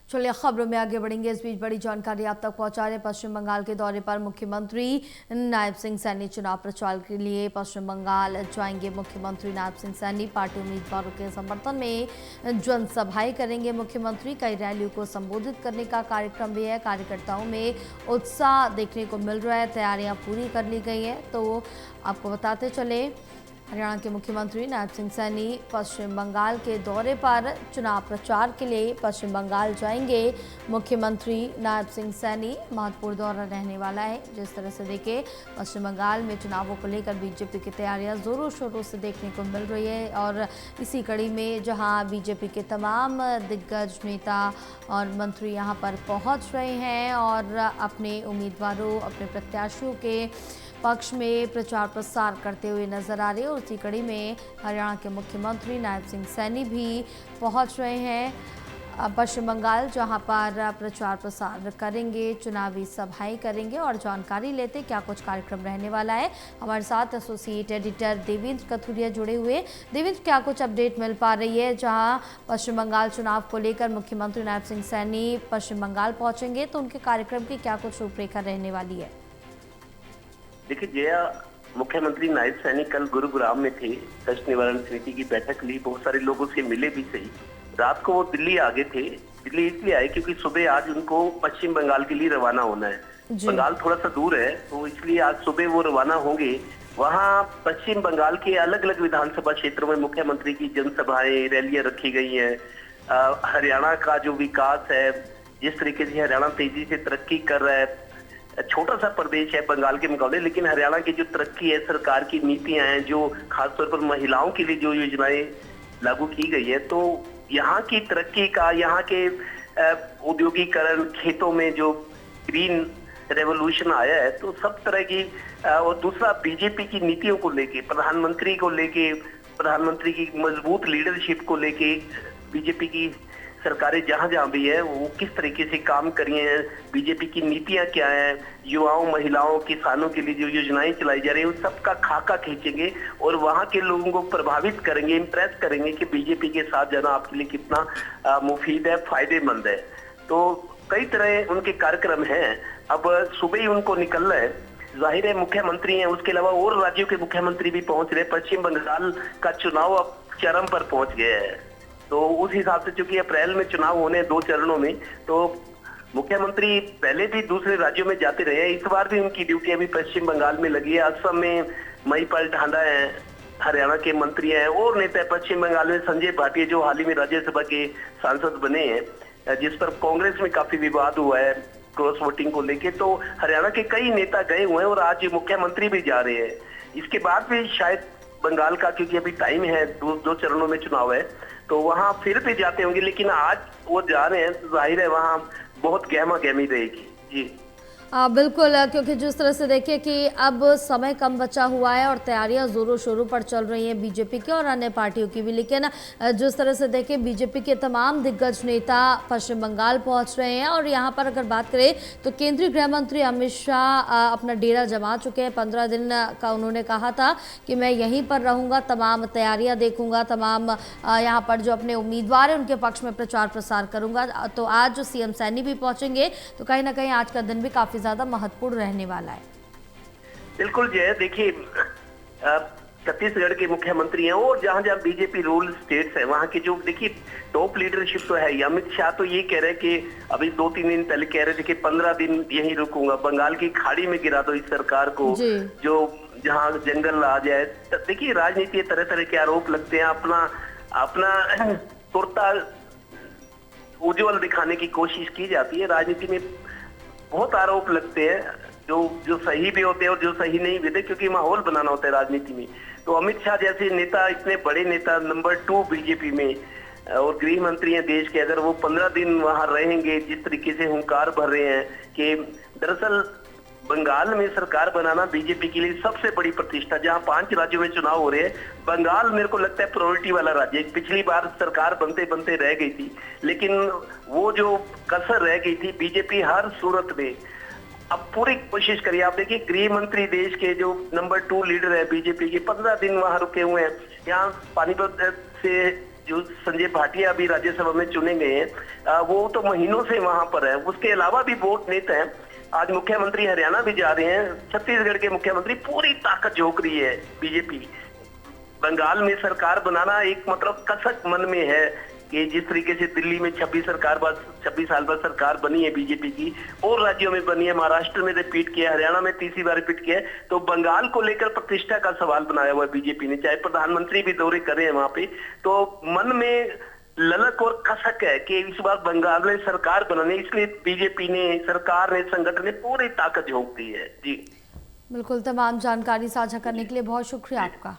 चलिए खबरों में आगे बढ़ेंगे। इस बीच बड़ी जानकारी आप तक पहुंचा रहे। पश्चिम बंगाल के दौरे पर मुख्यमंत्री नायब सिंह सैनी चुनाव प्रचार के लिए पश्चिम बंगाल जाएंगे। मुख्यमंत्री नायब सिंह सैनी पार्टी उम्मीदवारों के समर्थन में जनसभाएं करेंगे। मुख्यमंत्री कई रैलियों को संबोधित करने का कार्यक्रम भी है। कार्यकर्ताओं में उत्साह देखने को मिल रहा है। तैयारियां पूरी कर ली गई हैं। तो आपको बताते चले, हरियाणा के मुख्यमंत्री नायब सिंह सैनी पश्चिम बंगाल के दौरे पर चुनाव प्रचार के लिए पश्चिम बंगाल जाएंगे। मुख्यमंत्री नायब सिंह सैनी महत्वपूर्ण दौरा रहने वाला है। जिस तरह से देखें, पश्चिम बंगाल में चुनावों को लेकर बीजेपी की तैयारियां जोरों शोरों से देखने को मिल रही है। और इसी कड़ी में जहां बीजेपी के तमाम दिग्गज नेता और मंत्री यहां पर पहुंच रहे हैं और अपने उम्मीदवारों, अपने प्रत्याशियों के पक्ष में प्रचार प्रसार करते हुए नजर आ रहे हैं। और उसी कड़ी में हरियाणा के मुख्यमंत्री नायब सिंह सैनी भी पहुंच रहे हैं पश्चिम बंगाल, जहां पर प्रचार प्रसार करेंगे, चुनावी सभाएं करेंगे। और जानकारी लेते क्या कुछ कार्यक्रम रहने वाला है, हमारे साथ एसोसिएट एडिटर देवेंद्र कथुरिया जुड़े हुए। देवेंद्र, क्या कुछ अपडेट मिल पा रही है? जहां पश्चिम बंगाल चुनाव को लेकर मुख्यमंत्री नायब सिंह सैनी पश्चिम बंगाल पहुंचेंगे, तो उनके कार्यक्रम की क्या कुछ रूपरेखा रहने वाली है? देखिए जया, मुख्यमंत्री नायब सैनी कल गुरुग्राम में थे। कष्ट निवारण समिति की बैठक ली, बहुत सारे लोगों से मिले भी सही। रात को वो दिल्ली आ गए थे। दिल्ली इसलिए आए क्योंकि सुबह आज उनको पश्चिम बंगाल के लिए रवाना होना है। बंगाल थोड़ा सा दूर है, तो इसलिए आज सुबह वो रवाना होंगे। वहाँ पश्चिम बंगाल के अलग अलग विधानसभा क्षेत्रों में मुख्यमंत्री की जनसभाएं, रैलियां रखी गई हैं। हरियाणा का जो विकास है, जिस तरीके से हरियाणा तेजी से तरक्की कर रहा है, छोटा सा प्रदेश है बंगाल के मुकाबले, लेकिन हरियाणा की जो तरक्की है, सरकार की नीतियां हैं, जो खासतौर पर महिलाओं के लिए जो योजनाएं लागू की गई है, तो यहाँ की तरक्की का, यहाँ के औद्योगिकरण, खेतों में जो ग्रीन रेवोल्यूशन आया है, तो सब तरह की। और दूसरा, बीजेपी की नीतियों को लेके, प्रधानमंत्री को लेके, प्रधानमंत्री की मजबूत लीडरशिप को लेके बीजेपी की सरकारें जहां जहां भी है वो किस तरीके से काम कर रही हैं, बीजेपी की नीतियां क्या हैं, युवाओं, महिलाओं, किसानों के लिए जो योजनाएं चलाई जा रही है, उन सबका खाका खींचेंगे और वहां के लोगों को प्रभावित करेंगे, इम्प्रेस करेंगे कि बीजेपी के साथ जाना आपके लिए कितना मुफीद है, फायदेमंद है। तो कई तरह उनके कार्यक्रम हैं। अब सुबह ही उनको निकलना है। जाहिर है मुख्यमंत्री हैं, उसके अलावा और राज्यों के मुख्यमंत्री भी पहुंच रहे। पश्चिम बंगाल का चुनाव अब चरम पर पहुंच गया है, तो उस हिसाब से चूंकि अप्रैल में चुनाव होने 2 चरणों में, तो मुख्यमंत्री पहले भी दूसरे राज्यों में जाते रहे हैं। इस बार भी उनकी ड्यूटी अभी पश्चिम बंगाल में लगी है। असम में महिपाल ढांडा है, हरियाणा के मंत्री हैं, और नेता पश्चिम बंगाल में संजय भाटिया, जो हाल ही में राज्यसभा के सांसद बने हैं, जिस पर कांग्रेस में काफी विवाद हुआ है क्रॉस वोटिंग को लेके। तो हरियाणा के कई नेता गए हुए हैं और आज मुख्यमंत्री भी जा रहे हैं। इसके बाद भी शायद बंगाल का, क्योंकि अभी टाइम है, 2 चरणों में चुनाव है, तो वहां फिर भी जाते होंगे। लेकिन आज वो जा रहे हैं, जाहिर है वहां बहुत गहमा गहमी रहेगी। जी बिल्कुल, क्योंकि जिस तरह से देखिए कि अब समय कम बचा हुआ है और तैयारियां जोरों शोरों पर चल रही हैं बीजेपी की और अन्य पार्टियों की भी। लेकिन जिस तरह से देखिए, बीजेपी के तमाम दिग्गज नेता पश्चिम बंगाल पहुंच रहे हैं। और यहां पर अगर बात करें तो केंद्रीय गृह मंत्री अमित शाह अपना डेरा जमा चुके हैं। 15 दिन का उन्होंने कहा था कि मैं यहीं पर रहूँगा, तमाम तैयारियाँ देखूँगा, तमाम यहाँ पर जो अपने उम्मीदवार हैं उनके पक्ष में प्रचार प्रसार करूँगा। तो आज जो सीएम सैनी भी पहुँचेंगे, तो कहीं ना कहीं आज का दिन भी काफ़ी ज्यादा महत्वपूर्ण रहने वाला है। बिल्कुल जय, देखिए छत्तीसगढ़ के मुख्यमंत्री हैं और जहां जहां बीजेपी रूल स्टेट्स है, वहां के जो देखिए टॉप लीडरशिप तो है ही। अमित शाह तो ये कह रहे हैं कि अभी 2-3 दिन पहले कह रहे थे कि 15 दिन यहीं रुकूंगा, बंगाल की खाड़ी में गिरा दो इस सरकार को, जो जहां जंगल आ जाए। देखिए राजनीति तरह तरह के आरोप लगते हैं, अपना तुरता उज्जवल दिखाने की कोशिश की जाती है। राजनीति में बहुत आरोप लगते हैं, जो सही भी होते हैं और जो सही नहीं भी होते, क्योंकि माहौल बनाना होता है राजनीति में। तो अमित शाह जैसे नेता, इतने बड़े नेता, नंबर 2 बीजेपी में और गृह मंत्री हैं देश के, अगर वो 15 दिन वहां रहेंगे, जिस तरीके से हुंकार भर रहे हैं कि दरअसल बंगाल में सरकार बनाना बीजेपी के लिए सबसे बड़ी प्रतिष्ठा। जहां 5 राज्यों में चुनाव हो रहे हैं, बंगाल मेरे को लगता है प्रायोरिटी वाला राज्य है। पिछली बार सरकार बनते बनते रह गई थी, लेकिन वो जो कसर रह गई थी, बीजेपी हर सूरत में अब पूरी कोशिश करिए। आप देखिए गृह मंत्री देश के जो नंबर 2 लीडर है बीजेपी के, 15 दिन वहां रुके हुए हैं। यहाँ पानीपत से जो संजय भाटिया अभी राज्यसभा में चुने गए हैं, वो तो महीनों से वहां पर है। उसके अलावा भी वोट नेता हैं। आज मुख्यमंत्री हरियाणा भी जा रहे हैं। छत्तीसगढ़ के मुख्यमंत्री पूरी ताकत झोंक रही है बीजेपी। बंगाल में सरकार बनाना एक मतलब कसक मन में है कि जिस तरीके से दिल्ली में 26 साल बाद सरकार बनी है बीजेपी की, और राज्यों में बनी है, महाराष्ट्र में रिपीट किया, हरियाणा में तीसरी बार रिपीट किया है, तो बंगाल को लेकर प्रतिष्ठा का सवाल बनाया हुआ है बीजेपी ने। चाहे प्रधानमंत्री भी दौरे करे हैं वहां पे, तो मन में ललक और कसक है कि इस बार बंगाल में सरकार बनाने, इसलिए बीजेपी ने, सरकार ने, संगठन ने पूरी ताकत झोंक दी है। जी बिल्कुल, तमाम जानकारी साझा करने के लिए बहुत शुक्रिया आपका।